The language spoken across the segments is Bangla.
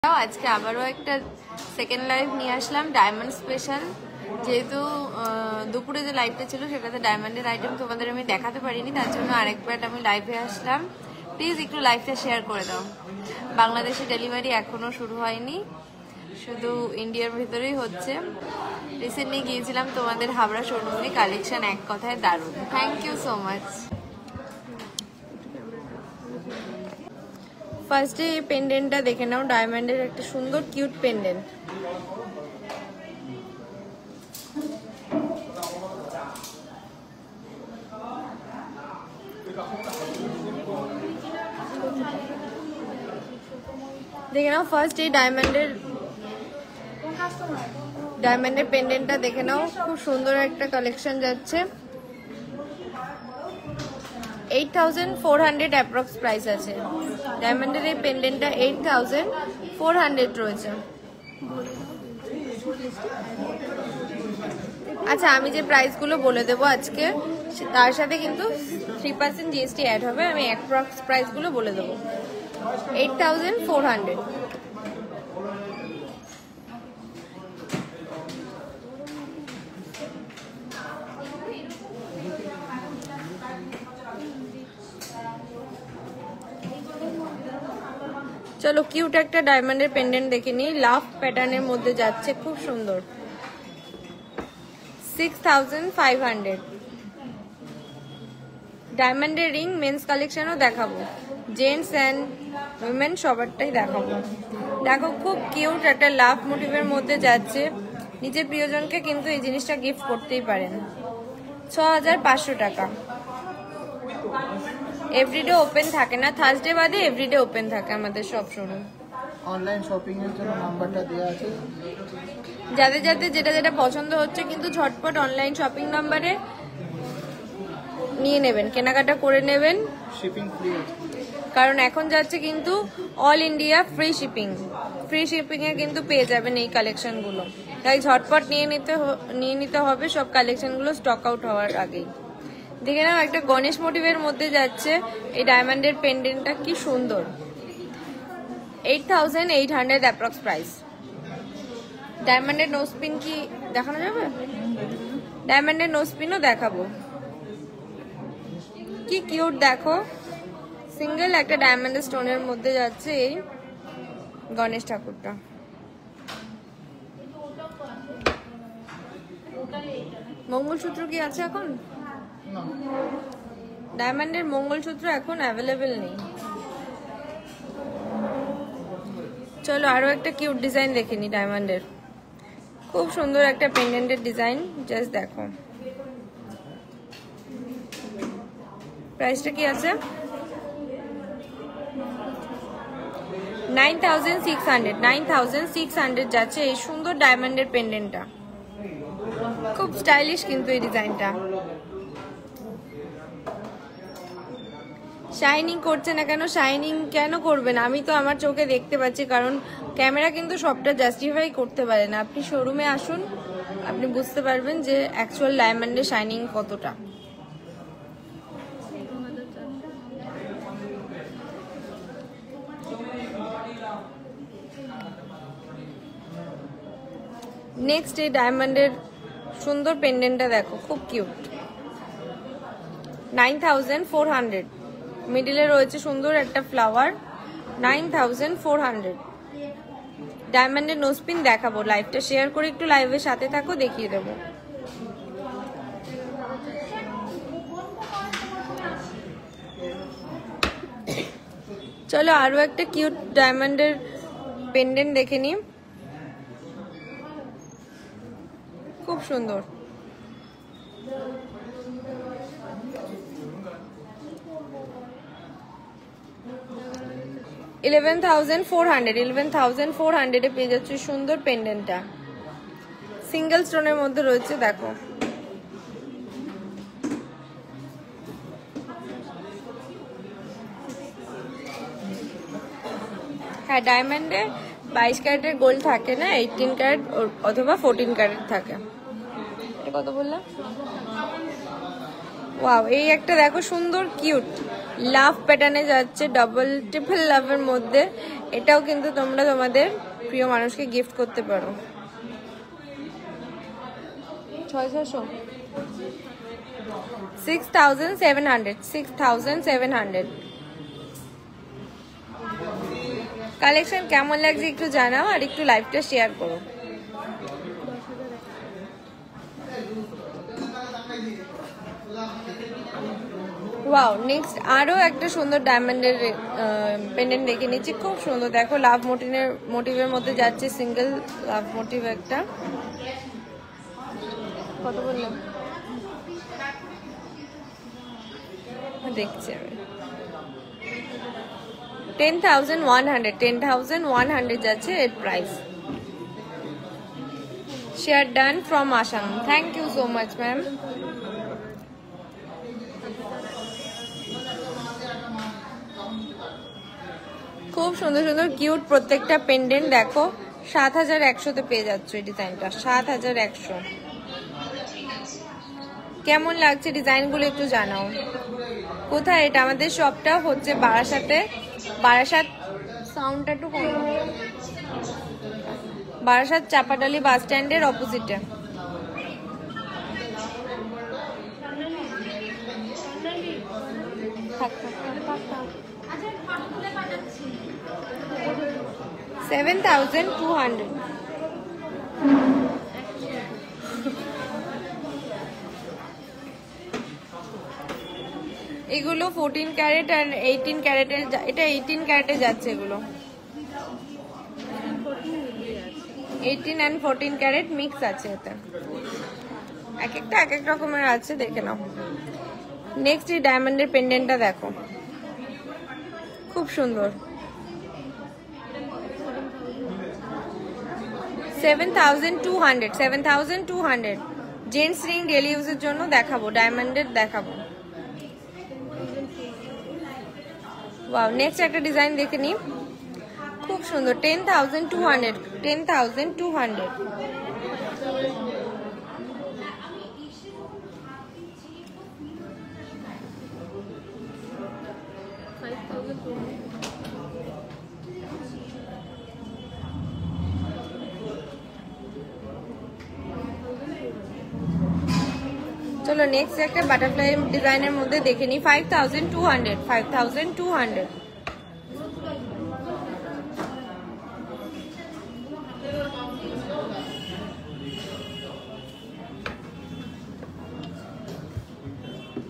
আজকে আবারও একটা সেকেন্ড লাইভ নিয়ে আসলাম ডায়মন্ড স্পেশাল। যেহেতু দুপুরে যে লাইভটা ছিল সেটাতে ডায়মন্ডের আইটেম তোমাদের আমি দেখাতে পারিনি, তার জন্য আরেকবার আমি লাইভে আসলাম। প্লিজ একটু লাইভটা শেয়ার করে দাও। বাংলাদেশে ডেলিভারি এখনো শুরু হয়নি, শুধু ইন্ডিয়ার ভিতরেই হচ্ছে। রিসেন্টলি গিয়েছিলাম তোমাদের হাবড়া শোরুমে, কালেকশন এক কথায় দারুণ। Thank you so much. ফার্স্টে এই পেন্ডেন্টটা দেখে নাও, ডায়মন্ডের একটা সুন্দর কিউট পেন্ডেন্ট। দেখে নাও ফার্স্ট এই ডায়মন্ডের পেন্ডেন্টটা দেখে নাও, খুব সুন্দর একটা কালেকশন যাচ্ছে। 8400 অ্যাপ্রক্স প্রাইস আছে ডায়মন্ডের এই পেন্ডেন্টটা। 8400 রয়েছে। আচ্ছা, আমি যে প্রাইসগুলো বলে দেবো আজকে, তার সাথে কিন্তু 3% জিএসটি অ্যাড হবে। আমি অ্যাপ্রক্স প্রাইসগুলো বলে দেবো। 8400। চলো কিউট একটা ডায়মন্ডের পেন্ডেন্ট দেখে নিই, লাভ প্যাটার্নের মধ্যে যাচ্ছে, খুব সুন্দর। 6500। ডায়মন্ডের রিং মেন্স কালেকশনও দেখাবো, জেন্টস অ্যান্ড উইমেন সবারটাই দেখাবো। দেখো খুব কিউট একটা লাভ মোটিভের মধ্যে যাচ্ছে। নিজের প্রিয়জনকে কিন্তু এই জিনিসটা গিফট করতেই পারেন। 6500 টাকা। এভরিডে ওপেন থাকে না, থার্সডে বাদে এভরিডে ওপেন থাকে আমাদের সব শোরুম। অনলাইন শপিং এর জন্য নাম্বারটা দেওয়া আছে, যাদের যাদের যেটা যেটা পছন্দ হচ্ছে কিন্তু ঝটপট অনলাইন শপিং নাম্বারে নিয়ে নেবেন, কেনাকাটা করে নেবেন। শিপিং ফ্রি আছে, কারণ এখন যাচ্ছে কিন্তু all India free shipping. Free shipping এ কিন্তু পেয়ে যাবেন এই কালেকশনগুলো, তাই ঝটপট নিয়ে নিতে হবে সব কালেকশনগুলো স্টক আউট হওয়ার আগেই। দেখে নাও একটা গণেশ মোটিভের মধ্যে যাচ্ছে এই ডায়মন্ডের পেন্ডেন্টটা, কি সুন্দর। 8800 অ্যাপ্রক্স প্রাইস। ডায়মন্ডের নোজপিন কি দেখানো যাবে? ডায়মন্ডের নোজপিনও দেখাবো, কি কিউট দেখো। সিঙ্গেল একটা ডায়মন্ডের স্টোনের মধ্যে যাচ্ছে এই গণেশ ঠাকুরটা। মঙ্গলসূত্র কি আছে এখন? ডায়মন্ডের মঙ্গলসূত্র এখন অ্যাভেলেবেল নেই। চলো আরো একটা কিউট ডিজাইন দেখে নি ডায়মন্ডের। খুব সুন্দর একটা পেন্ডেন্টের ডিজাইন, জাস্ট দেখো। প্রাইসটা কি আছে? 9600 যাচ্ছে এই সুন্দর ডায়মন্ডের পেন্ডেন্টটা। খুব স্টাইলিশ কিন্তু এই ডিজাইনটা। শাইনিং করছে না কেন? শাইনিং কেন করবেন? আমি তো আমার চোখে দেখতে পাচ্ছি, কারণ ক্যামেরা কিন্তু সবটা জাস্টিফাই করতে পারে না। আপনি শোরুমে আসুন, আপনি বুঝতে পারবেন যে অ্যাকচুয়াল ডায়মন্ডের শাইনিং কতটা। নেক্সট এই ডায়মন্ডের সুন্দর পেন্ডেন্টটা দেখো, খুব কিউট। 9400। মিডিলে রয়েছে সুন্দর একটা ফ্লাওয়ার। 9400। ডায়মন্ডের নোজপিন দেখাবো, লাইভটা শেয়ার করে একটু লাইভের সাথে থাকো, দেখিয়ে দেবো। চলো আরো একটা কিউট ডায়মন্ডের পেন্ডেন্ট দেখে নিই, খুব সুন্দর। $11,400 পেয়ে যাচ্ছে সুন্দর পেন্ডেন্টটা। সিঙ্গেল স্টোনের মধ্যে রয়েছে, দেখো। হ্যাঁ, ডায়মন্ডে 22 ক্যারেটের গোল্ড থাকে না, 18 ক্যারেট অথবা 14 ক্যারেট থাকে। এটা কত বললাম? ওয়াও, এই একটা দেখো সুন্দর কিউট লাভ প্যাটার্নে যাচ্ছে, ডবল ট্রিপল লাভের মধ্যে। এটাও কিন্তু তোমরা তোমাদের প্রিয় মানুষকে গিফট করতে পারো। 6,700 কালেকশন কেমন লাগছে একটু জানাও, আর একটু লাইভটা শেয়ার করো। ওয়াও, নেক্সট আরো একটা সুন্দর ডায়মন্ডের পেন্ডেন্ট দেখে নিচ্ছি, খুব সুন্দর। দেখো লাভ মোটিভের মধ্যে যাচ্ছে, সিঙ্গেল লাভ মোটিভ একটা। কত বললাম দেখছি আমি, 10,100 যাচ্ছে এর price. Share done from Assam, thank you so much ma'am. খুব সুন্দর সুন্দর কিউট প্রত্যেকটা পেন্ডেন্ট। দেখো 7,100-তে পেয়ে যাচ্ছ এই ডিজাইনটা, 7,100। কেমন লাগছে ডিজাইনগুলো একটু জানাও। কোথায় এটা? আমাদের শপটা হচ্ছে বারাসাতে, বারাসাত সাউন্ডটা একটু কম, বারাসাত চাপাডালি বাস স্ট্যান্ডের অপোজিটে। $7,200। এগুলো 14 ক্যারেট আর 18 ক্যারেটের, এটা 18 ক্যারেটে যাচ্ছে। এগুলো 18 and 14 ক্যারেট মিক্স আছে এতে, এক একটা এক এক রকমের আছে, দেখে নাও। নেক্সট এই ডায়মন্ডের পেন্ডেন্টটা দেখো, খুব সুন্দর। 7,200 জেন্টস রিং ডেলি ইউজের জন্য দেখাবো, ডায়মন্ডের দেখাবো। ওয়াও, নেক্সট একটা ডিজাইন দেখে নি, খুব সুন্দর। 10,200 10,200। চলো নেক্সট একটা বাটারফ্লাই ডিজাইনের মধ্যে দেখে নি, 5,200 5,200।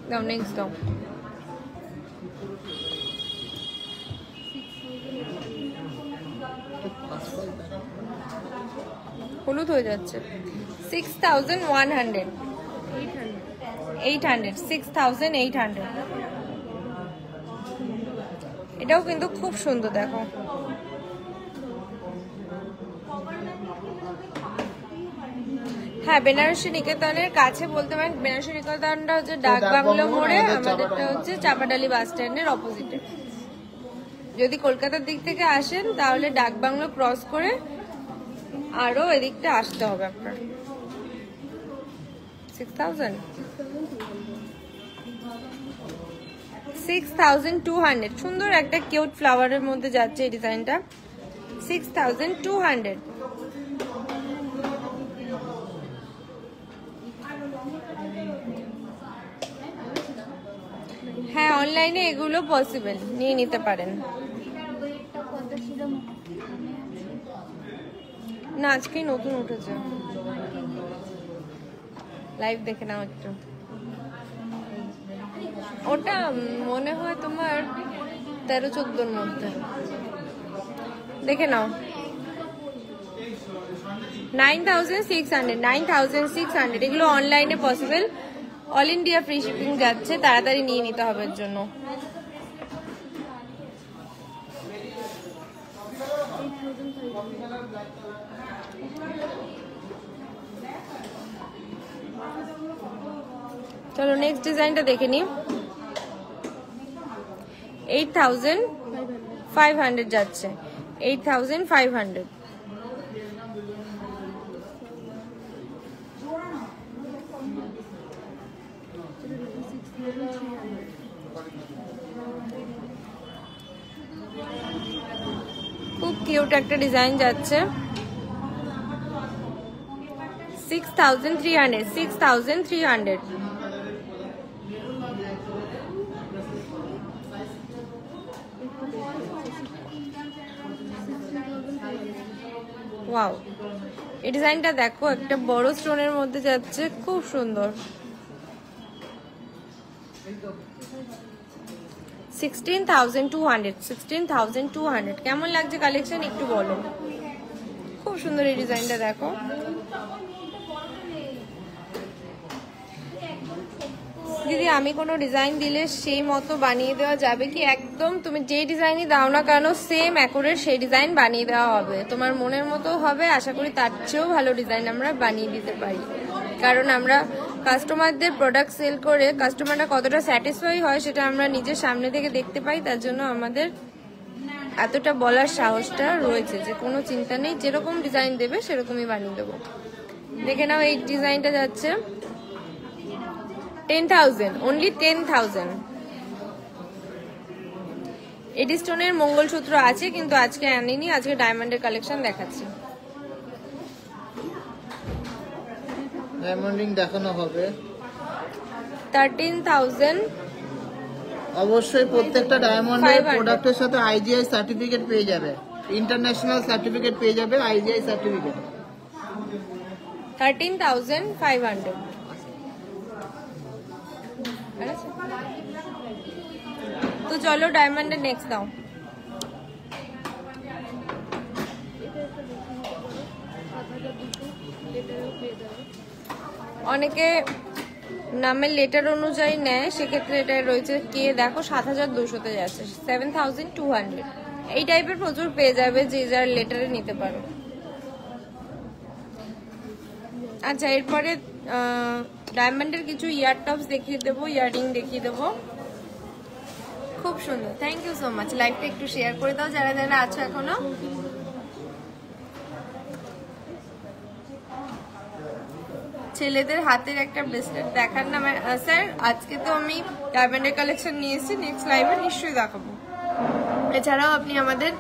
দাও নেক্সট দাও। হলুদ হয়ে যাচ্ছে। 6,100 800 6,800। এটাও কিন্তু খুব সুন্দর, দেখো। হ্যাঁ, বেনারসি নিকেতনের কাছে বলতে পারেন। বেনারসি নিকেতনটা হচ্ছে ডাক বাংলো মোড়ে, আমাদেরটা হচ্ছে চাপাডালি বাস স্ট্যান্ডের অপোজিটে। যদি কলকাতার দিক থেকে আসেন তাহলে ডাক বাংলো ক্রস করে আরো এদিকটা আসতে হবে আপনার। 6,200 সুন্দর একটা কিউট ফ্লাওয়ারের মধ্যে যাচ্ছে এই ডিজাইনটা। 6,200। হ্যাঁ, অনলাইনে এগুলো পসিবল, নিয়ে নিতে পারেন। না, আজকেই নতুন উঠেছে, লাইভ দেখে নাও একটু। ওটা মনে হয় তোমার 13-14 মধ্যে, দেখে নাও। 9,600 এগুলো অনলাইনে possible, all India free shipping যাচ্ছে, তাড়াতাড়ি নিয়ে নিতে হবে এর জন্য। চলো নেক্সট ডিজাইনটা দেখে নি। 8,500 যাচ্ছে, 8,500। খুব কিউট একটা ডিজাইন যাচ্ছে। 6300 6300। ওয়াও, এই ডিজাইনটা দেখো, একটা বড় স্টোনের মধ্যে যাচ্ছে, খুব সুন্দর। 16,200 16,200। কেমন লাগছে কালেকশন একটু বলো। খুব সুন্দর এই ডিজাইনটা দেখো। দিদি আমি কোনো ডিজাইন দিলে সেই মতো বানিয়ে দেওয়া যাবে কি? একদম তুমি যে ডিজাইনই দাও না কেন সেম অ্যাকুরেট সেই ডিজাইন বানিয়ে দেওয়া হবে, তোমার মনের মতো হবে। আশা করি তার চেয়েও ভালো ডিজাইন আমরা বানিয়ে দিতে পারি, কারণ আমরা কাস্টমারদের প্রোডাক্ট সেল করে কাস্টমাররা কতটা স্যাটিসফাই হয় সেটা আমরা নিজের সামনে থেকে দেখতে পাই। তার জন্য আমাদের এতটা বলার সাহসটা রয়েছে যে কোনো চিন্তা নেই, যেরকম ডিজাইন দেবে সেরকমই বানিয়ে দেবো। দেখে নাও এই ডিজাইনটা যাচ্ছে 10,000, অনলি 10,000। এডি স্টোনের মঙ্গলসূত্র আছে কিন্তু আজকে আনিনি, আজকে ডায়মন্ডের কালেকশন দেখাচ্ছি। ডায়মন্ড রিং দেখানো হবে 13,000। অবশ্যই প্রত্যেকটা ডায়মন্ডের প্রোডাক্টের সাথে আইজিআই সার্টিফিকেট পেয়ে যাবে, ইন্টারন্যাশনাল সার্টিফিকেট পেয়ে যাবে, আইজিআই সার্টিফিকেট। 13,500। তো চলো ডায়মন্ডের নেক্সট দাও। অনেকে নামের লেটার অনুযায়ী নেয়, সেক্ষেত্রে এটা রয়েছে কে দেখো 7,200-তে যাচ্ছে 7,200। এই টাইপের প্রচুর পেয়ে যাবে, যে যার লেটারে নিতে পারো। আচ্ছা, এরপরে ডায়মন্ডের কিছু ইয়ার টপস দেখিয়ে দেবো, ইয়াররিং দেখিয়ে দেবো। খুব সুন্দর, থ্যাংক ইউ সো মাচ। লাইভটা একটু শেয়ার করে দাও যারা যারা আছো এখনো। ছেলেদের হাতের একটা ব্রেসলেট দেখার না স্যার? আজকে তো আমি ডায়মন্ডের কালেকশন নিয়ে এসেছি, নেক্সট লাইভে নিশ্চয়ই দেখাবো। এছাড়াও আপনি আমাদের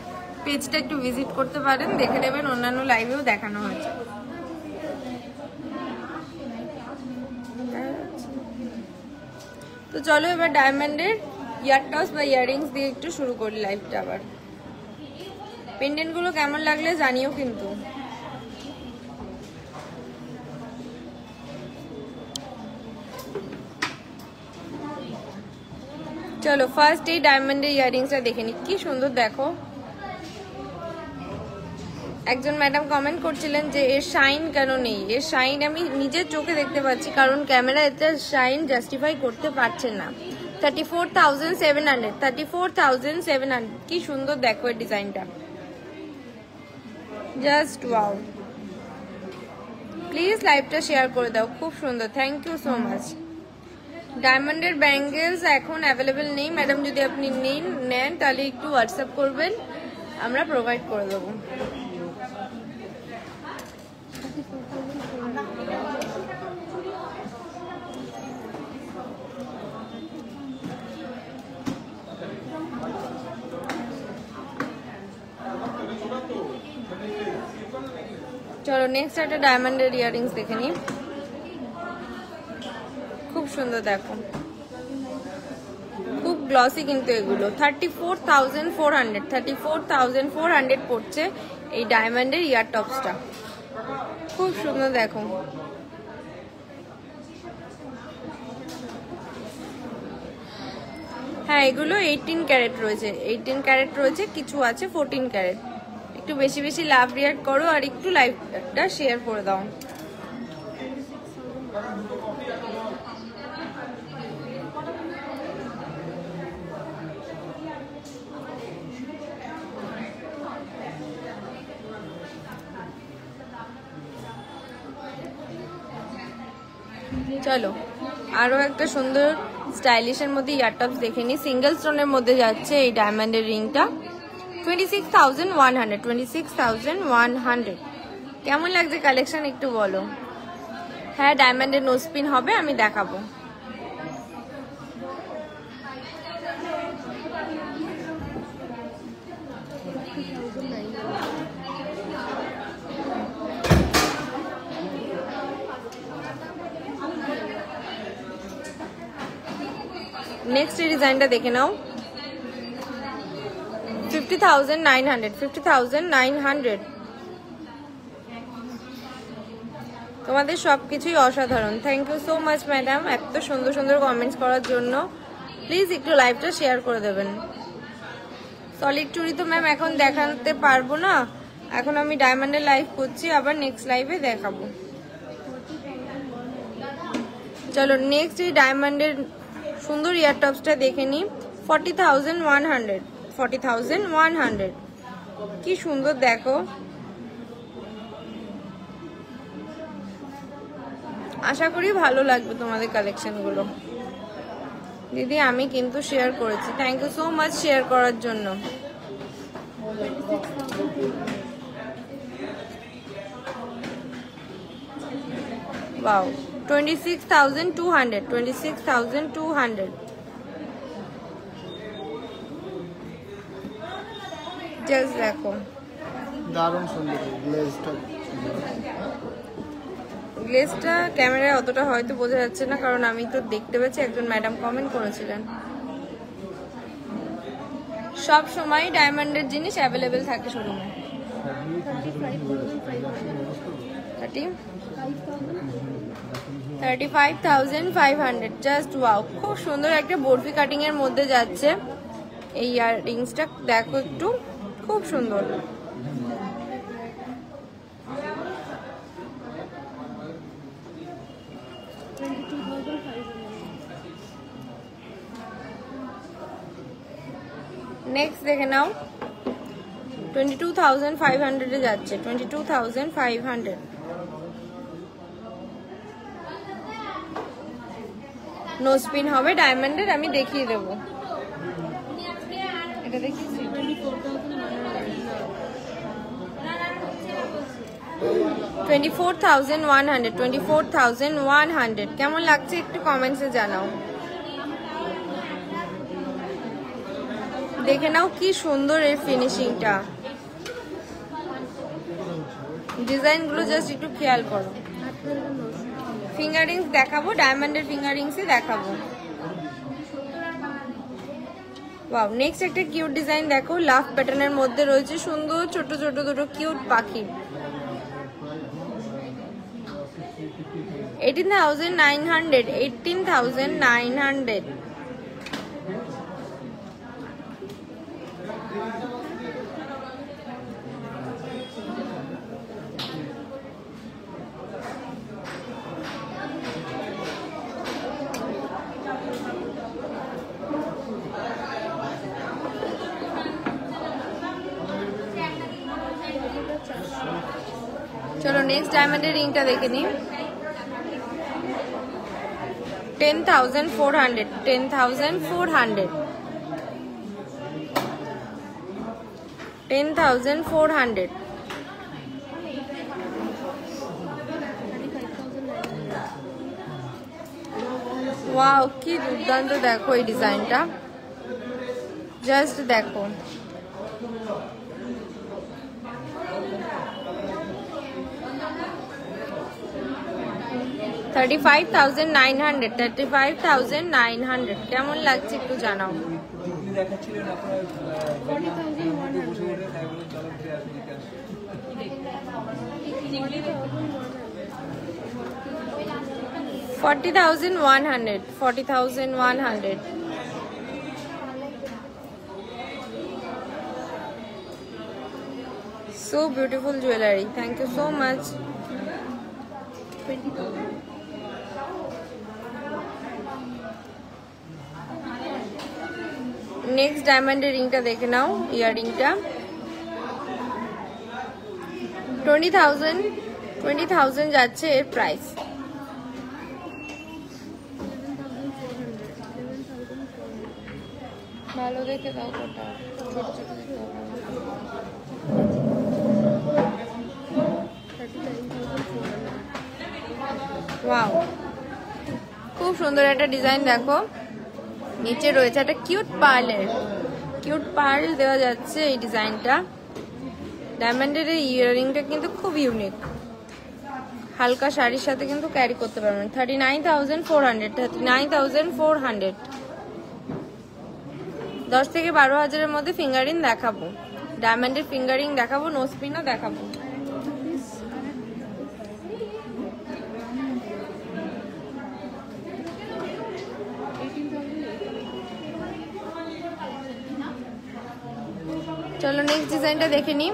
পেজটা একটু ভিজিট করতে পারেন, দেখে নেবেন অন্যান্য লাইভেও দেখানো হয়েছে। তো চলো এবার ডায়মন্ডের ইয়ার টপস বা ইয়াররিংস দিয়ে একটু শুরু করি লাইভটা। আবার পেন্ডেন্ট গুলো কেমন লাগলে জানিও কিন্তু। চলো ফার্স্ট এই ডায়মন্ডের ইয়াররিংসটা দেখে নি, কি সুন্দর দেখো। একজন ম্যাডাম কমেন্ট করছিলেন যে এর শাইন কেন নেই। এর শাইন আমি নিজের চোখে দেখতে পাচ্ছি, কারণ ক্যামেরা এতে শাইন জাস্টিফাই করতে পারছে না। 34,700 34,700। কি সুন্দর দেখো এর ডিজাইনটা, জাস্ট ওয়াও। প্লিজ লাইভটা শেয়ার করে দাও, খুব সুন্দর, থ্যাংক ইউ সো মাচ। ডায়মন্ডের ব্যাঙ্গেলস এখন অ্যাভেলেবেল নেই ম্যাডাম, যদি আপনি নেন তাহলে একটু হোয়াটসঅ্যাপ করবেন, আমরা প্রোভাইড করে দেবো। চলো নেক্সট একটা ডায়মন্ডের ইয়াররিংস দেখে নিই। খুব সুন্দর দেখো, খুব গ্লসি কিন্তু এগুলো। 34,400 34,400 পড়ছে এই ডায়মন্ডের ইয়ার টপসটা, খুব সুন্দর দেখো। হ্যাঁ, এগুলো 18 ক্যারেট রয়েছে, 18 ক্যারেট রয়েছে, কিছু আছে 14 ক্যারেট। একটু বেশি বেশি লাভ রিয়াক্ট করো আর একটু লাইভটা শেয়ার করে দাও। চলো আরো একটা সুন্দর স্টাইলিশের মধ্যে ইয়ার টপস দেখে নি। সিঙ্গেল স্টোনের মধ্যে যাচ্ছে এই ডায়মন্ডের রিংটা 26,100 26,100। কেমন লাগছে কালেকশন একটু বলো। হ্যাঁ, ডায়মন্ডের নোজপিন হবে, আমি দেখাবো। নেক্সট এই ডিজাইনটা দেখে নাও 50,900 50,900। তোমাদের সবকিছুই অসাধারণ। Thank you so much madam এত সুন্দর সুন্দর কমেন্টস করার জন্য। প্লিজ একটু লাইভটা শেয়ার করে দেবেন। সলিড চুড়ি তো ম্যাম এখন দেখাতে পারবো না, এখন আমি ডায়মন্ডের লাইভ করছি, আবার নেক্সট লাইভে দেখাবো। চলো নেক্সট এই ডায়মন্ডের সুন্দর ইয়ার টপসটা দেখে নিই। 40,100 40,100 কি সুন্দর দেখো। আশা করি ভালো লাগবে তোমাদের কালেকশনগুলো। দিদি আমি কিন্তু শেয়ার করেছি, thank you so much share করার জন্য। ওয়াও 26,200 26,200। জাস্ট দেখো দারুণ সুন্দর গ্লেজটা। গ্লেজটা ক্যামেরায় অতটা হয়তো বোঝা যাচ্ছে না, কারণ আমি তো দেখতে পাচ্ছি একজন ম্যাডাম কমেন্ট করেছিলেন। সব সময় ডায়মন্ডের জিনিস অ্যাভেলেবেল থাকে শোরুমে। 35,500 জাস্ট ওয়াও, খুব সুন্দর একটা বরফি কাটিং এর মধ্যে যাচ্ছে। এই ইয়াররিংসটা দেখো একটু, খুব সুন্দর। নেক্সট দেখে নাও 22,500 এ যাচ্ছে 22,500। নো স্পিন হবে ডায়মন্ডের, আমি দেখিয়ে দেবো। এটা দেখিয়েছি 24,100 24,100 কেমন লাগছে একটু কমেন্টসে জানাও। দেখে নাও কি সুন্দর এর ফিনিশিংটা, ডিজাইন গুলো জাস্ট একটু খেয়াল করো। ফিঙ্গারিংস দেখাবো, ডায়মন্ডের ফিঙ্গারিংসই দেখাবো। ওয়াও নেক্সট একটা কিউট ডিজাইন দেখো, লাভ প্যাটার্নের মধ্যে রয়েছে সুন্দর ছোট ছোট দুটো কিউট পাখি। 18,900 18,900। চলো নেক্সট ডায়মন্ডের রিংটা দেখে নিই। 10,400 10,400 10,400। ওয়াও কি দুর্দান্ত দেখো এই ডিজাইনটা, জাস্ট দেখো। $35,900 $35,900 কেমন লাগছে একটু জানাও। $40,100 $40,100। So beautiful jewelry, thank you so much। Next ডায়মন্ডের রিংটা দেখে নাও, ইয়াররিংটা 20,000 যাচ্ছে এর প্রাইস। ভালো দেখে দাও কোটা, ছোট ছোট দেখে দাও। ওয়াও খুব সুন্দর একটা ডিজাইন দেখো, নিচে রয়েছে একটা কিউট পার্ল দেওয়া যাচ্ছে এই ডিজাইনটা। ডায়মন্ডের এই ইয়াররিংটা কিন্তু খুব ইউনিক, হালকা শাড়ির সাথে কিন্তু ক্যারি করতে পারবেন। 39,400 39,400 10 থেকে 12 হাজারের মধ্যে ফিঙ্গারিং দেখাবো, ডায়মন্ডের ফিঙ্গারিং দেখাবো, নোজপিনও দেখাবো। চলো নেক্সট ডিজাইনটা দেখে নিই।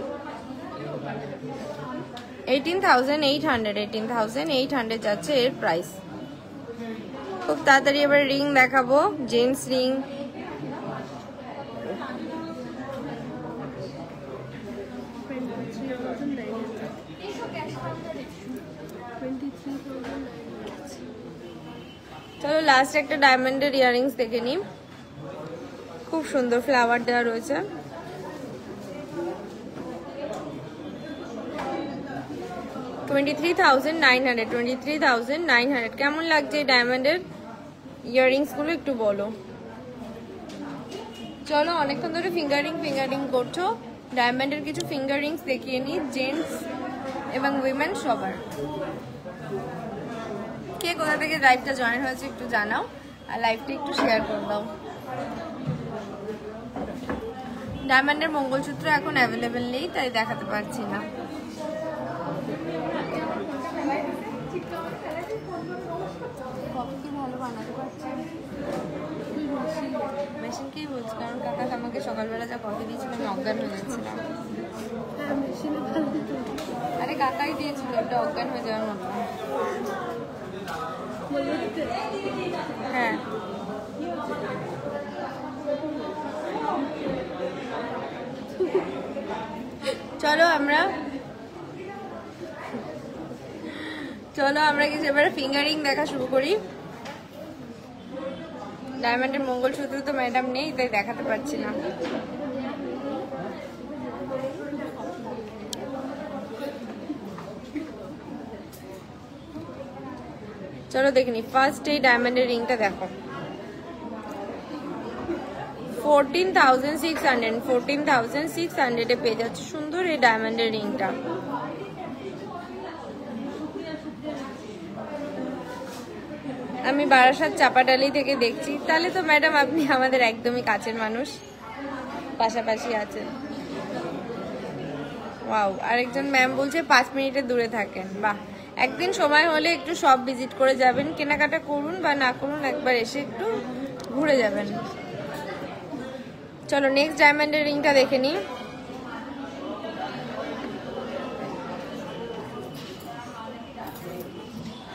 18,800, 18,800 যাচ্ছে এর প্রাইস। খুব তাড়াতাড়ি এবার রিং দেখাবো, জেন্টস রিং। চলো লাস্ট একটা ডায়মন্ডের ইয়াররিংস দেখে নিই, খুব সুন্দর ফ্লাওয়ার দেওয়া রয়েছে। $23,900, কেমন লাগছে ডায়মন্ডের ইয়াররিংস গুলো একটু বলো। চলো অনেকক্ষণ ধরে ফিঙ্গারিং করছো, ডায়মন্ডের কিছু ফিঙ্গারিংস দেখিয়ে নিই, জেন্টস এবং উইমেন সবার। কে কোথা থেকে লাইভটা জয়েন হয়েছে একটু জানাও, আর লাইভটা একটু শেয়ার করে দাও। ডায়মন্ডের মঙ্গলসূত্র এখন অ্যাভেলেবেল নেই, তাই দেখাতে পারছি না। কফি ভালো বানাতে পারছি মেশিনকেই বলছি, কারণ কাকা আমাকে সকালবেলা যা কফি দিয়েছিল আমি অজ্ঞান হয়ে যাচ্ছিলাম। আরে কাকাই দিয়েছিল, ওটা অজ্ঞান হয়ে যাওয়ার মতো। হ্যাঁ চলো আমরা কিছু এবারে ফিঙ্গারিং দেখা শুরু করি। ডায়মন্ডের মঙ্গলসূত্র তো ম্যাডাম নেই, তাই দেখাতে পারছি না। চলো দেখে নি, ফার্স্ট এই ডায়মন্ডের রিংটা দেখো। 14,600 পেয়ে যাচ্ছে সুন্দর এই ডায়মন্ডের রিংটা। আমি বারাসাত চাপাডালি থেকে দেখছি, তাহলে তো ম্যাডাম আপনি আমাদের একদমই কাছের মানুষ, পাশাপাশি আছেন। ওয়াও, আরেকজন ম্যাম বলছে 5 মিনিটের দূরে থাকেন। বাহ, একদিন সময় হলে একটু সব ভিজিট করে যাবেন, কেনাকাটা করুন বা না করুন, একবার এসে একটু ঘুরে যাবেন। চলো নেক্সট ডায়মন্ডের রিংটা দেখে নিই।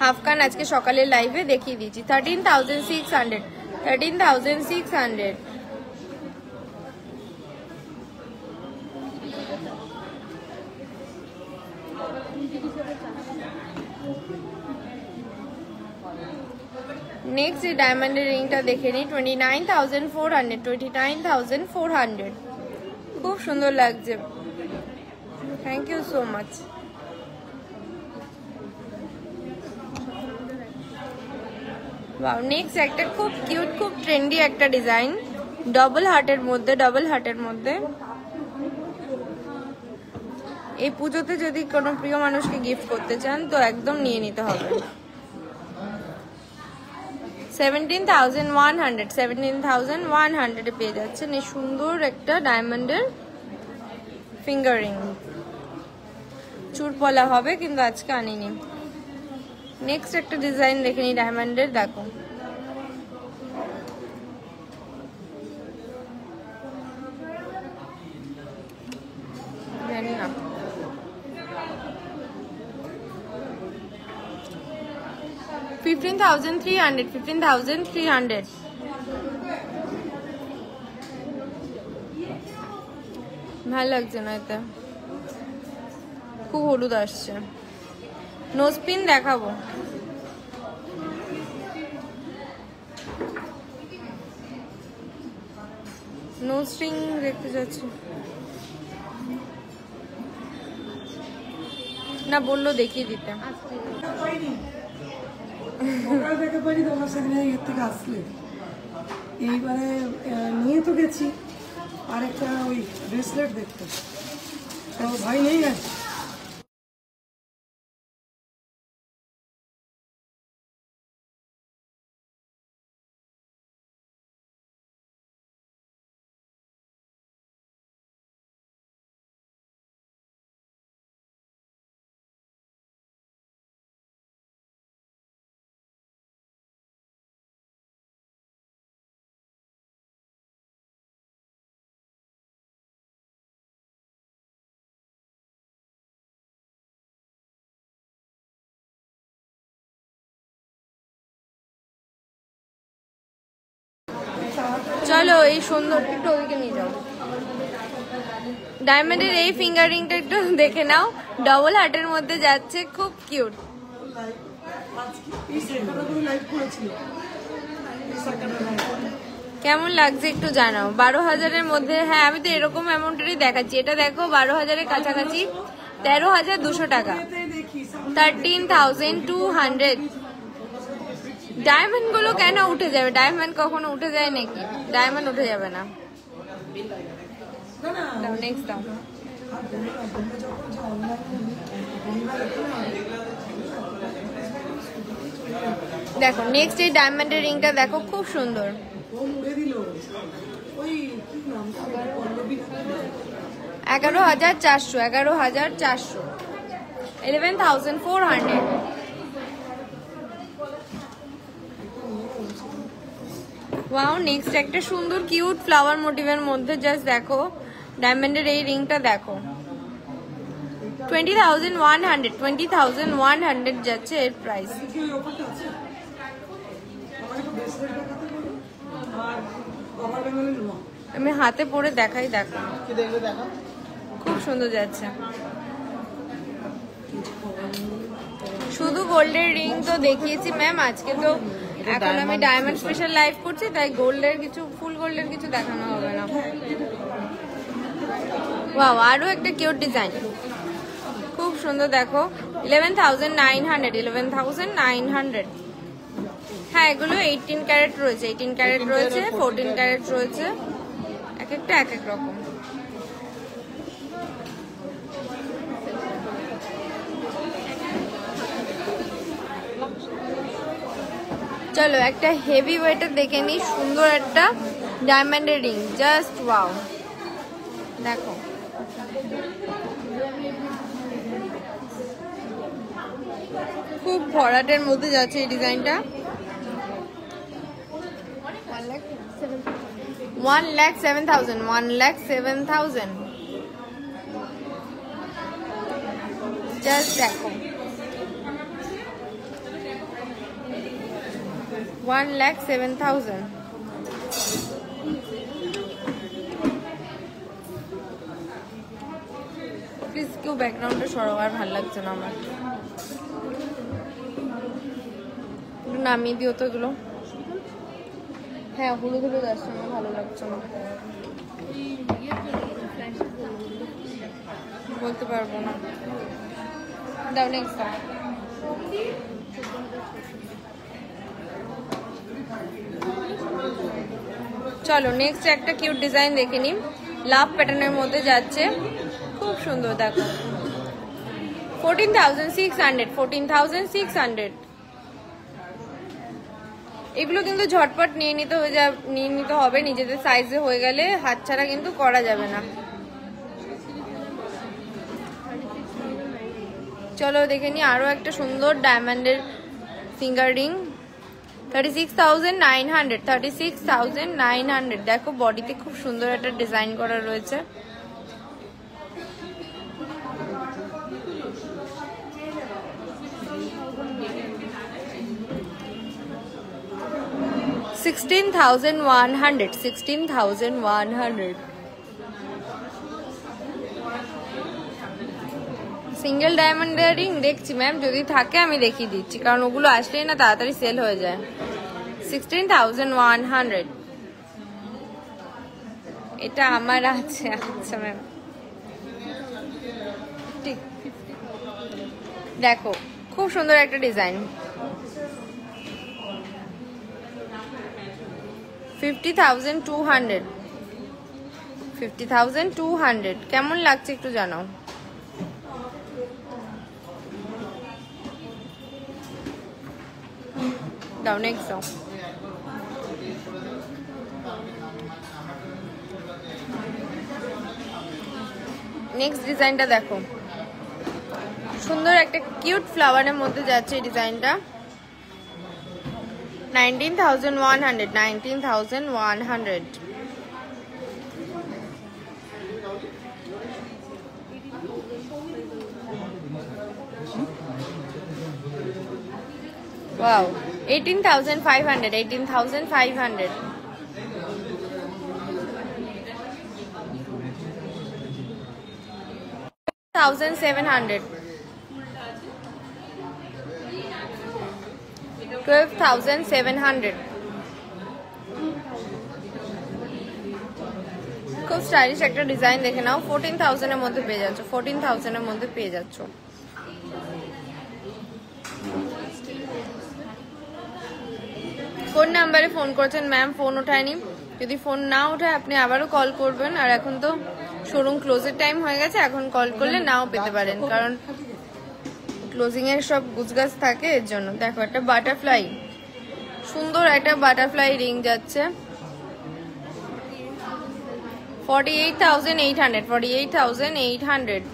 হাফকান আজকে সকালের লাইভে দেখিয়ে দিয়েছি। 13,600, 13,600। নেক্সট এই ডায়মন্ডের রিংটা দেখে নিই। 29,400, 29,400। খুব সুন্দর লাগছে, thank you so much. Wow, next একটা খুব কিউট, খুব ট্রেন্ডি একটা ডিজাইন, ডাবল হার্টের মধ্যে। এই পুজোতে যদি কোনো প্রিয় মানুষকে গিফট করতে চান তো একদম নিয়ে নিতে হবে। 17,100, 17,100 পেয়ে যাচ্ছেন এই সুন্দর একটা ডায়মন্ডের ফিঙ্গারিং। চুরপলা হবে, কিন্তু আজকে আনিনি। নেক্সট একটা ডিজাইন দেখে নি ডায়মন্ডের, দেখো জানি না। $15,300, 15,300। ভালো লাগছে না এতে, খুব হলুদ আসছে। নোজপিন দেখাবো, নোজ রিং দেখতে যাচ্ছি না, বললো দেখিয়ে দিতে। এইবারে নিয়ে তো গেছি আরেকটা ওই ব্রেসলেট দেখতে, ভাই নেই আছে। চলো এই সুন্দর একটু ওদিকে নিয়ে যাও। ডায়মন্ডের এই ফিঙ্গার রিংটা একটু দেখে নাও, ডবল হার্টের মধ্যে যাচ্ছে, খুব কিউট। কেমন লাগছে একটু জানাও। 12,000-এর মধ্যে, হ্যাঁ আমি তো এরকম অ্যামাউন্টেরই দেখাচ্ছি। এটা দেখো 12,000-এর কাছাকাছি, 13,200 টাকা, 13,200। ডায়মন্ড গুলো কেন উঠে যাবে? ডায়মন্ড কখনো উঠে যায় নাকি? ডায়মন্ড উঠে যাবে না। নেক্সট দাও। দেখো নেক্সট এই ডায়মন্ডের রিংটা দেখো, খুব সুন্দর। 11,400, 11,400, 11,400। ওয়াও, নেক্সট একটা সুন্দর কিউট ফ্লাওয়ার মোটিভের মধ্যে, জাস্ট দেখো ডায়মন্ডের এই রিংটা দেখো, 20,100, 20,100 যাচ্ছে এর প্রাইস। আমি হাতে পরে দেখাই, দেখো খুব সুন্দর যাচ্ছে। শুধু গোল্ডের রিং তো দেখিয়েছি ম্যাম আজকে, তো এখন আমি ডায়মন্ড স্পেশাল লাইভ করছি, তাই গোল্ডের কিছু, ফুল গোল্ডের কিছু দেখানো হবে না। ওয়াও, আরো একটা কিউট ডিজাইন, খুব সুন্দর দেখো, 11,900, 11,900। হ্যাঁ এগুলো 18 ক্যারেট রয়েছে, 18 ক্যারেট রয়েছে, 14 ক্যারেট রয়েছে, এক একটা এক এক রকম। চলো একটা হেভি ওয়েটের দেখে নিই, সুন্দর একটা ডায়মন্ডের রিং, জাস্ট ওয়াও। দেখো খুব ভরাটের মধ্যে যাচ্ছে এই ডিজাইনটা। 1,07,000, 1,07,000। জাস্ট দেখো 1,07,000। প্লিজ কেউ ব্যাকগ্রাউন্ডটা সরাও, আর ভালো লাগছে না আমার, নামিয়ে দিও তো এগুলো। হ্যাঁ হলুদ হলুদ আসছে না, ভালো লাগছে না, বলতে পারবো না। দাও নেক্সট। চলো নেক্সট একটা কিউট ডিজাইন দেখে নিই, লাভ প্যাটার্নের মধ্যে যাচ্ছে, খুব সুন্দর দেখো, 14,600, 14,600। এগুলো কিন্তু ঝটপট নিয়ে নিতে হবে, নিজেদের সাইজে হয়ে গেলে হাতছাড়া কিন্তু করা যাবে না। চলো দেখে নি আরো একটা সুন্দর ডায়মন্ডের ফিঙ্গার রিং, 36,900, 36,900। দেখো বডিতে খুব সুন্দর একটা ডিজাইন করা রয়েছে, $16,100, 16,100। সিঙ্গেল ডায়মন্ডের রিং দেখছি ম্যাম, যদি থাকে আমি দেখিয়ে দিচ্ছি, কারণ ওগুলো আসলেই না তাড়াতাড়ি সেল হয়ে যায়। 16,100, এটা আমার আছে। আচ্ছা ম্যাম ঠিক, দেখো খুব সুন্দর একটা ডিজাইন, 50,200, 50,200। কেমন লাগছে একটু জানাও। দাও নেক্সট দাও। নেক্সট ডিজাইনটা দেখো, সুন্দর একটা কিউট ফ্লাওয়ারের মধ্যে যাচ্ছে এই ডিজাইনটা, 19,100, 19,100। Wow, 18,500, 18,500। 12,700, 12,700। খুব স্টাইলিশ একটা ডিজাইন দেখে নাও। 14,000 এর মধ্যে পেয়ে যাচ্ছ, 14,000 এর মধ্যে পেয়ে যাচ্ছ। কোন নাম্বারে ফোন করছেন ম্যাম? ফোন ওঠায়নি। যদি ফোন না ওঠায় আপনি আবারও কল করবেন। আর এখন তো শোরুম ক্লোজের টাইম হয়ে গেছে, এখন কল করলে নাও পেতে পারেন, কারণ ক্লোজিং এর সব গুজগাছ থাকে, এর জন্য। দেখো একটা বাটারফ্লাই, সুন্দর একটা বাটারফ্লাই রিং যাচ্ছে। 48,800, 48,800।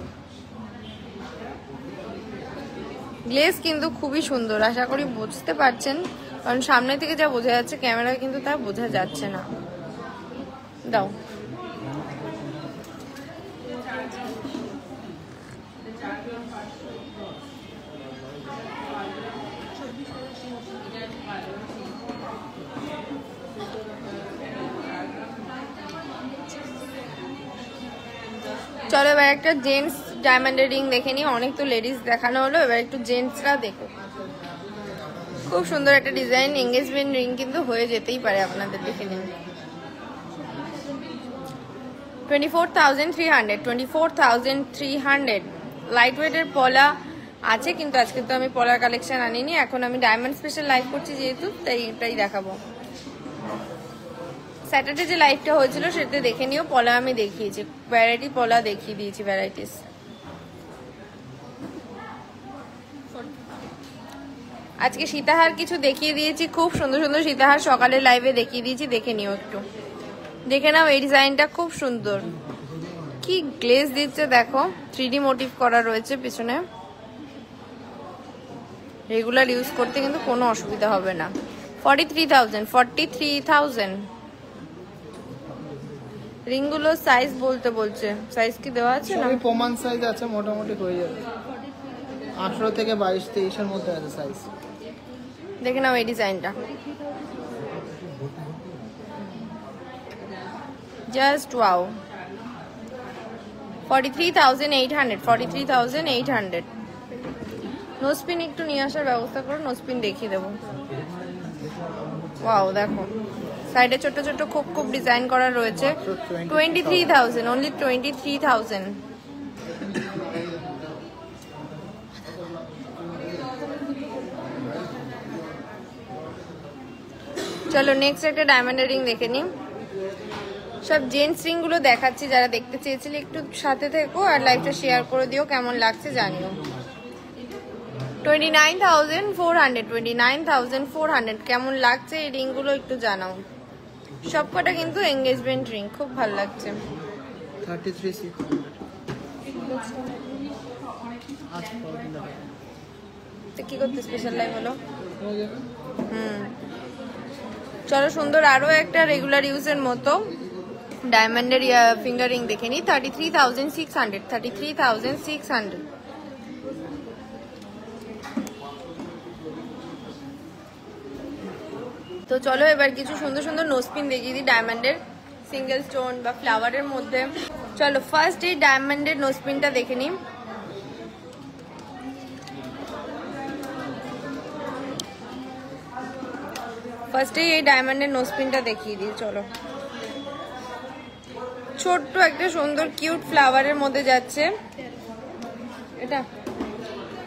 গ্লেজ কিন্তু খুবই সুন্দর, আশা করি বুঝতে পারছেন, কারণ সামনে থেকে যা বোঝা যাচ্ছে ক্যামেরায় কিন্তু তা বোঝা যাচ্ছে না। দাও। চলো এবার একটা জেন্টস ডায়মন্ডের রিং দেখে নি। অনেক তো লেডিস দেখানো হলো, এবার একটু জেন্টসরা দেখো। খুব সুন্দর একটা ডিজাইন, এঙ্গেজমেন্ট রিং কিন্তু হয়ে যেতেই পারে আপনাদের, দেখে নিন। 24,300, 24,300। লাইট ওয়েটের পলা আছে, কিন্তু আজকে তো আমি পলার কালেকশন আনিনি। এখন আমি ডায়মন্ড স্পেশাল লাইভ করছি যেহেতু, তাই এটাই দেখাবো। স্যাটারডে যে লাইভটা হয়েছিল সেটা দেখে নিও, পলা আমি দেখিয়েছি, ভ্যারাইটি পলা দেখিয়ে দিয়েছি, ভ্যারাইটিস। আজকে সীতাহার কিছু দেখিয়ে দিয়েছি, খুব সুন্দর সুন্দর সীতাহার সকালে লাইভে দেখিয়ে দিয়েছি, দেখে নিও একটু, দেখে নাও। এই ডিজাইনটা খুব সুন্দর, কি গ্লেজ দিচ্ছে দেখো, 3D মোটিভ করা রয়েছে পিছনে। রেগুলার ইউজ করতে কিন্তু কোনো অসুবিধা হবে না। 43,000, 43,000। রিংগুলো সাইজ বলতে বলছে, সাইজ কি দেওয়া আছে না? সবই প্রমাণ সাইজ আছে, মোটামুটি হয়ে যাবে। 18 থেকে 22-23 এর মধ্যে আছে সাইজ। দেখে নাও এই ডিজাইনটা, জাস্ট ওয়াও। 43,800, 43,800। নোসপিন একটু নিয়ে আসার ব্যবস্থা করো, নোসপিন দেখিয়ে দেবো। ওয়াও দেখো, সাইডে ছোট ছোট খুব খুব ডিজাইন করা রয়েছে। 23,000, only 23,000। চলো নেক্সট একটা ডায়মন্ডের রিং দেখে নিই। সব জেন্টস রিং গুলো দেখাচ্ছি, যারা দেখতে চেয়েছিলে একটু সাথে থেকো আর লাইভটা শেয়ার করে দিও, কেমন লাগছে জানিও। 29,400, 29,400। কেমন লাগছে এই রিং গুলো একটু জানাও। সবকটা কিন্তু এঙ্গেজমেন্ট রিং, খুব ভালো লাগছে। 33,600। কি করতে স্পেশাল লাইভ হলো? চলো সুন্দর আরো একটা রেগুলার ইউজের মতো ডায়মন্ডের ফিঙ্গার রিং দেখে নি। 33,600, 33,600। তো চলো এবার কিছু সুন্দর সুন্দর নোসপিন দেখিয়ে দিই ডায়মন্ডের, সিঙ্গেল স্টোন বা ফ্লাওয়ারের মধ্যে। চলো ফার্স্ট এই ডায়মন্ডের নোসপিনটা দেখে নিই। ফার্স্টে এই ডায়মন্ডের নোসপিনটা দেখিয়ে দিই। চলো, ছোট্ট একটা সুন্দর কিউট ফ্লাওয়ারের মধ্যে যাচ্ছে। এটা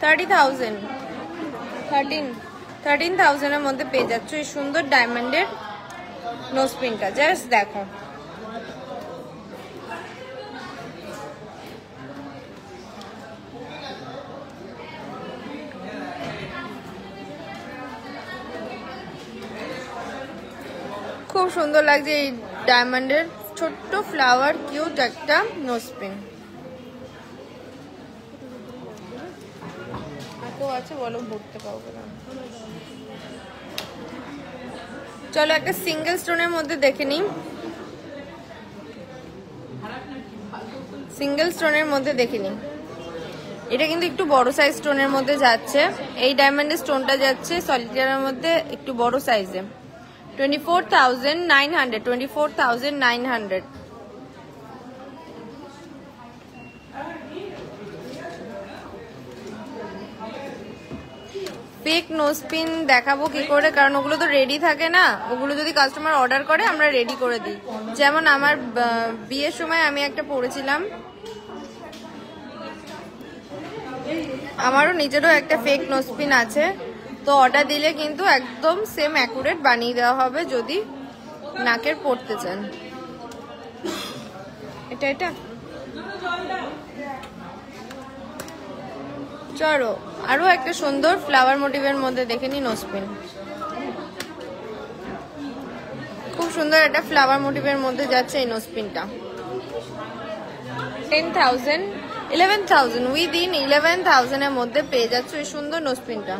30,000, 13,000 এর মধ্যে পেয়ে যাচ্ছ এই সুন্দর ডায়মন্ডের নোসপিনটা। জাস্ট দেখো, খুব সুন্দর লাগছে এই ডায়মন্ডের ছোট্ট ফ্লাওয়ার কিউট একটা নোসপিন। আছে বলো, ভরতে পারবো না। চলো একটা সিঙ্গেল স্টোনের মধ্যে দেখে নিই। সিঙ্গেল স্টোনের মধ্যে দেখে নিই, এটা কিন্তু একটু বড় সাইজ স্টোনের মধ্যে যাচ্ছে। এই ডায়মন্ডের স্টোনটা যাচ্ছে সলিটারের মধ্যে একটু বড় সাইজে। 24,900, 24,900। ফেক নোজপিন দেখাবো কি করে, কারণ ওগুলো তো রেডি থাকে না। ওগুলো যদি কাস্টমার অর্ডার করে আমরা রেডি করে দিই। যেমন আমার বিয়ের সময় আমি একটা পরেছিলাম, আমারও নিজেরও একটা ফেক নোজপিন আছে। তো অর্ডার দিলে কিন্তু একদম সেম অ্যাকুরেট বানিয়ে দেওয়া হবে যদি নাকের পড়তে চান। এটা চলো আরো একটা সুন্দর ফ্লাওয়ার মোটিভের মধ্যে দেখে নি নোজপিন। খুব সুন্দর একটা ফ্লাওয়ার মোটিভের মধ্যে যাচ্ছে এই নোজপিনটা। 10,000 11,000 উইদিন 11,000 এর মধ্যে পেয়ে যাচ্ছ এই সুন্দর নোজপিনটা।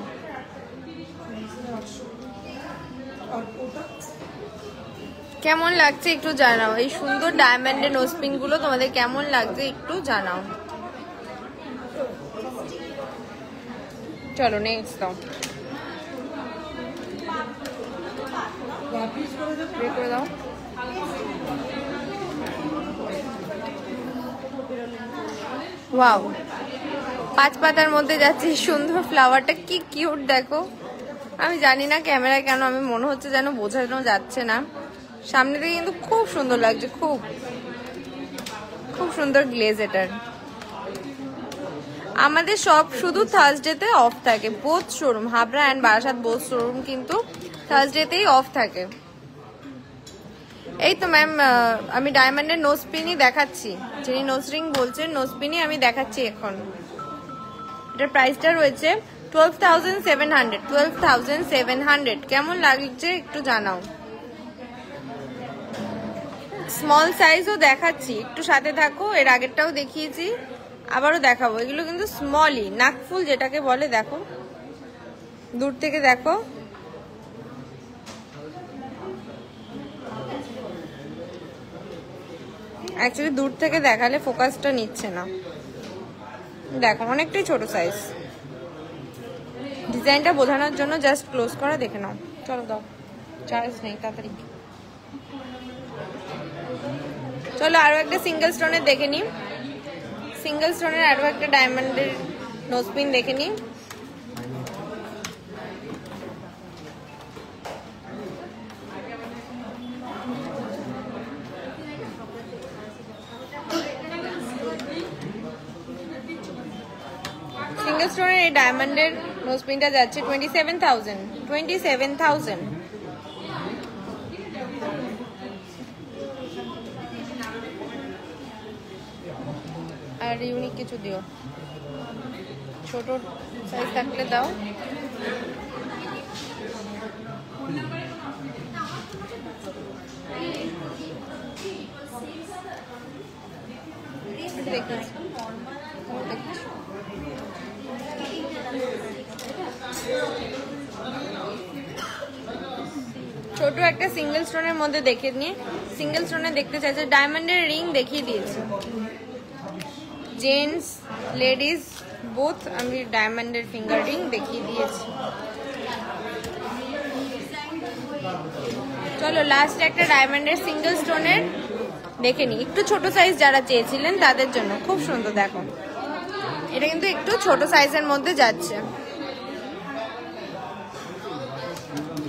কেমন লাগছে একটু জানাও, এই সুন্দর ডায়মন্ডের নোজপিন গুলো তোমাদের কেমন লাগছে একটু জানাও। চলো নেক্সট দাও, বের করে দাও। ওয়াও, 5 পাতার মধ্যে যাচ্ছে সুন্দর ফ্লাওয়ারটা, কি কিউট দেখো। আমি জানি না ক্যামেরায় কেন আমি মনে হচ্ছে যেন বোঝানো যাচ্ছে না, সামনে থেকে কিন্তু খুব সুন্দর লাগছে, খুব খুব সুন্দর গ্লেজ এটার। আমাদের সব শুধু থার্সডেতে অফ থাকে, both showroom Habra and Barasat both showroom কিন্তু থার্সডেতেই অফ থাকে। এই তো ম্যাম আমি ডায়মন্ডের নোজপিনই দেখাচ্ছি, যিনি নোজ রিং বলছেন নোজপিনই আমি দেখাচ্ছি এখন। এটার প্রাইসটা রয়েছে 12,700 12,700। কেমন লাগছে একটু জানাও। স্মল সাইজও দেখাচ্ছি, একটু সাথে থাকো। এর আগেরটাও দেখিয়েছি, আবারও দেখাবো। এগুলো কিন্তু স্মলই, নাকফুল যেটাকে বলে। দেখো দূর থেকে দেখো, অ্যাকচুয়ালি দূর থেকে দেখালে ফোকাসটা নিচ্ছে না। দেখো অনেকটাই ছোট সাইজ। ডিজাইনটা বোঝানোর জন্য জাস্ট ক্লোজ করা দেখে নাও। চলো দাও, চার্জ নেই, তাড়াতাড়ি চলো। আরো একটা সিঙ্গেল স্টোনের দেখে নি, সিঙ্গেল স্টোনের আরো একটা ডায়মন্ডের নোজপিন দেখে নি। সিঙ্গেল স্টোনের এই ডায়মন্ডের নোজপিনটা যাচ্ছে 27,000 27,000। আর ইউনিক কিছু দিও, ছোট সাইজ থাকলে দাও। ছোট একটা সিঙ্গেল স্টোনের মধ্যে দেখে নিয়ে, সিঙ্গেল স্টোনে দেখতে চাইছে। ডায়মন্ডের রিং দেখিয়ে দিয়েছে, জেন্টস লেডিজ বোথ আমি ডায়মন্ডের ফিঙ্গার রিং দেখিয়ে দিয়েছি। চলো লাস্ট একটা ডায়মন্ডের সিঙ্গেল স্টোনের দেখে নি, একটু ছোট সাইজ যারা চেয়েছিলেন তাদের জন্য। খুব সুন্দর দেখো, এটা কিন্তু একটু ছোট সাইজের মধ্যে যাচ্ছে।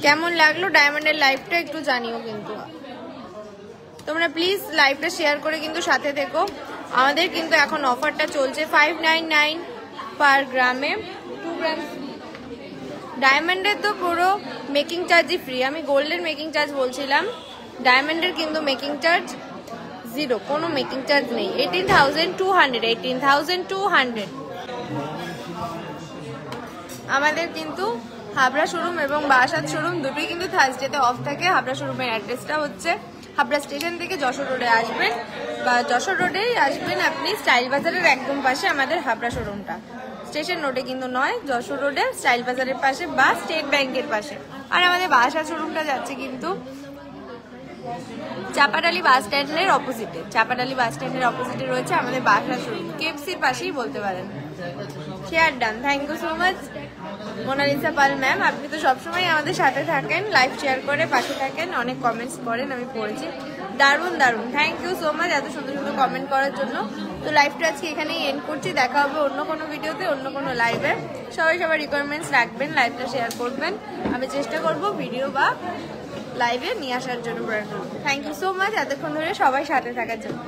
কেমন লাগলো ডায়মন্ডের লাইভটা একটু জানিও কিন্তু তোমরা প্লিজ। লাইভটা শেয়ার করে কিন্তু সাথে থেকো। আমাদের কিন্তু এখন অফারটা চলছে 599 পার গ্রামে 2 গ্রাম। ডায়মন্ডের তো পুরো মেকিং চার্জই ফ্রি, আমি গোল্ডের মেকিং চার্জ বলছিলাম, ডায়মন্ডের কিন্তু মেকিং চার্জ 0, কোনো মেকিং চার্জ নেই। 18,200 18,200। আমাদের কিন্তু হাবড়া শোরুম এবং বারাসাত শোরুম দুটোই কিন্তু থার্সডেতে অফ থাকে। হাবড়া শোরুমের অ্যাড্রেসটা হচ্ছে হাবড়া স্টেশন থেকে যশোর রোডে আসবেন, বা যশোর রোডেই আসবেন আপনি, স্টাইল বাজারের একদম পাশে আমাদের হাবড়া শোরুমটা। স্টেশন রোডে কিন্তু নয়, যশোর রোডে স্টাইল বাজারের পাশে বা স্টেট ব্যাংকের পাশে। আর আমাদের বারাসাত শোরুমটা যাচ্ছে কিন্তু চাপাডালি বাস স্ট্যান্ডের অপোজিটে। চাপাডালি বাস স্ট্যান্ডের অপোজিটে রয়েছে আমাদের বারাসাত শোরুম, কেএফসির পাশেই বলতে পারেন। Share done, thank you so much Monalisa Pal ma'am. আপনি তো সবসময় আমাদের সাথে থাকেন, লাইভ শেয়ার করে পাশে থাকেন, অনেক কমেন্টস করেন, আমি পড়েছি। দারুণ দারুণ, থ্যাংক ইউ সো মাচ এত সুন্দর সুন্দর কমেন্ট করার জন্য। তো লাইভটা আজকে এখানেই এন্ড করছি, দেখা হবে অন্য কোনো ভিডিওতে, অন্য কোনো লাইভে। সবাই সবার রিকোয়ারমেন্টস রাখবেন, লাইভটা শেয়ার করবেন, আমি চেষ্টা করব ভিডিও বা লাইভে নিয়ে আসার জন্য। থ্যাংক ইউ সো মাচ এতক্ষণ ধরে সবাই সাথে থাকার জন্য।